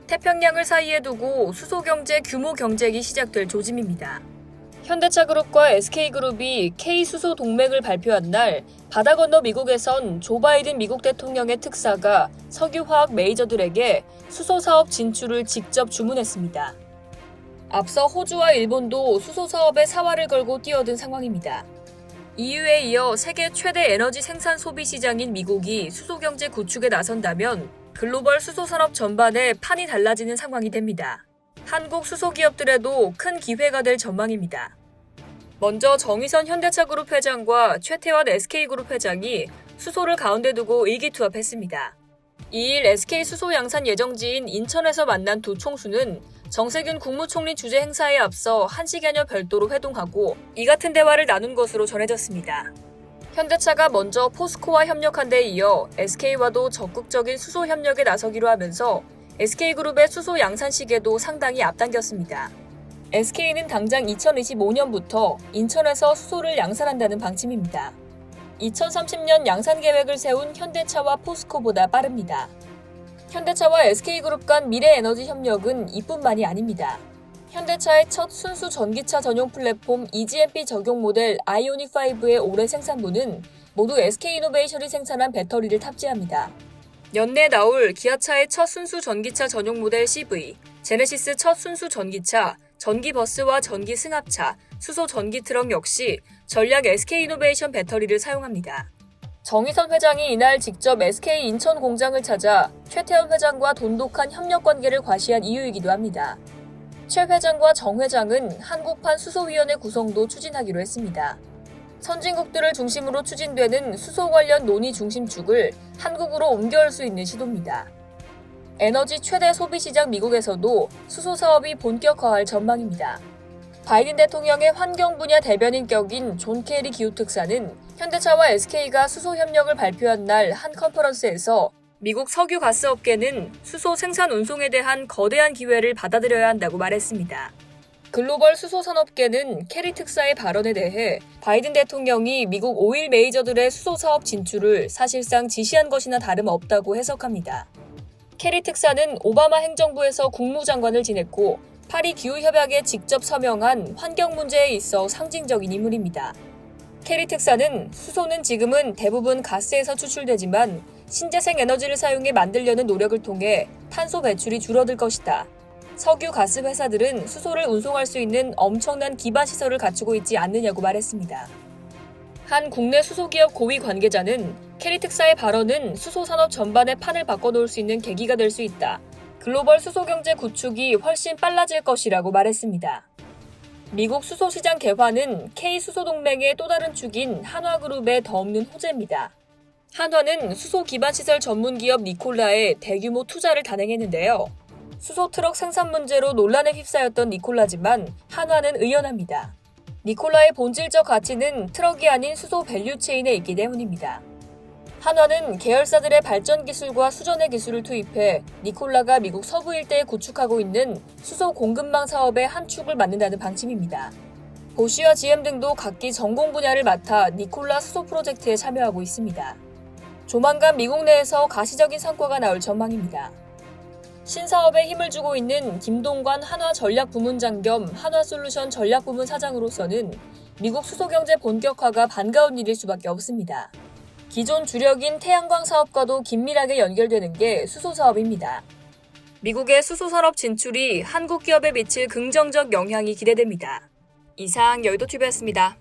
태평양을 사이에 두고 수소 경제 규모 경쟁이 시작될 조짐입니다. 현대차그룹과 SK그룹이 K수소 동맹을 발표한 날 바다 건너 미국에선 조 바이든 미국 대통령의 특사가 석유화학 메이저들에게 수소 사업 진출을 직접 주문했습니다. 앞서 호주와 일본도 수소 사업에 사활을 걸고 뛰어든 상황입니다. EU에 이어 세계 최대 에너지 생산 소비 시장인 미국이 수소 경제 구축에 나선다면 글로벌 수소 산업 전반에 판이 달라지는 상황이 됩니다. 한국 수소 기업들에도 큰 기회가 될 전망입니다. 먼저 정의선 현대차그룹 회장과 최태원 SK그룹 회장이 수소를 가운데 두고 의기투합했습니다. 2일 SK 수소 양산 예정지인 인천에서 만난 두 총수는 정세균 국무총리 주재 행사에 앞서 한시간여 별도로 회동하고 이 같은 대화를 나눈 것으로 전해졌습니다. 현대차가 먼저 포스코와 협력한 데 이어 SK와도 적극적인 수소 협력에 나서기로 하면서 SK그룹의 수소 양산 시기에도 상당히 앞당겼습니다. SK는 당장 2025년부터 인천에서 수소를 양산한다는 방침입니다. 2030년 양산 계획을 세운 현대차와 포스코보다 빠릅니다. 현대차와 SK그룹 간 미래 에너지 협력은 이뿐만이 아닙니다. 현대차의 첫 순수 전기차 전용 플랫폼 EGMP 적용 모델 아이오닉5의 올해 생산분은 모두 SK이노베이션이 생산한 배터리를 탑재합니다. 연내 나올 기아차의 첫 순수 전기차 전용 모델 CV, 제네시스 첫 순수 전기차, 전기버스와 전기승합차, 수소 전기트럭 역시 전략 SK이노베이션 배터리를 사용합니다. 정의선 회장이 이날 직접 SK 인천 공장을 찾아 최태원 회장과 돈독한 협력 관계를 과시한 이유이기도 합니다. 최 회장과 정 회장은 한국판 수소위원회 구성도 추진하기로 했습니다. 선진국들을 중심으로 추진되는 수소 관련 논의 중심축을 한국으로 옮겨올 수 있는 시도입니다. 에너지 최대 소비시장 미국에서도 수소 사업이 본격화할 전망입니다. 바이든 대통령의 환경 분야 대변인격인 존 케리 기후특사는 현대차와 SK가 수소 협력을 발표한 날 한 컨퍼런스에서 미국 석유 가스 업계는 수소 생산 운송에 대한 거대한 기회를 받아들여야 한다고 말했습니다. 글로벌 수소 산업계는 케리 특사의 발언에 대해 바이든 대통령이 미국 오일 메이저들의 수소 사업 진출을 사실상 지시한 것이나 다름없다고 해석합니다. 케리 특사는 오바마 행정부에서 국무장관을 지냈고 파리 기후협약에 직접 서명한 환경 문제에 있어 상징적인 인물입니다. 케리 특사는 수소는 지금은 대부분 가스에서 추출되지만 신재생 에너지를 사용해 만들려는 노력을 통해 탄소 배출이 줄어들 것이다. 석유 가스 회사들은 수소를 운송할 수 있는 엄청난 기반 시설을 갖추고 있지 않느냐고 말했습니다. 한 국내 수소기업 고위 관계자는 케리 특사의 발언은 수소 산업 전반의 판을 바꿔놓을 수 있는 계기가 될 수 있다. 글로벌 수소 경제 구축이 훨씬 빨라질 것이라고 말했습니다. 미국 수소 시장 개화는 K수소 동맹의 또 다른 축인 한화그룹의 더 없는 호재입니다. 한화는 수소 기반 시설 전문 기업 니콜라에 대규모 투자를 단행했는데요. 수소 트럭 생산 문제로 논란에 휩싸였던 니콜라지만 한화는 의연합니다. 니콜라의 본질적 가치는 트럭이 아닌 수소 밸류체인에 있기 때문입니다. 한화는 계열사들의 발전 기술과 수전의 기술을 투입해 니콜라가 미국 서부 일대에 구축하고 있는 수소 공급망 사업의 한 축을 맡는다는 방침입니다. 보쉬와 GM 등도 각기 전공 분야를 맡아 니콜라 수소 프로젝트에 참여하고 있습니다. 조만간 미국 내에서 가시적인 성과가 나올 전망입니다. 신사업에 힘을 주고 있는 김동관 한화전략부문장 겸 한화솔루션 전략부문 사장으로서는 미국 수소경제 본격화가 반가운 일일 수밖에 없습니다. 기존 주력인 태양광 사업과도 긴밀하게 연결되는 게 수소 사업입니다. 미국의 수소 산업 진출이 한국 기업에 미칠 긍정적 영향이 기대됩니다. 이상 여의도TV였습니다.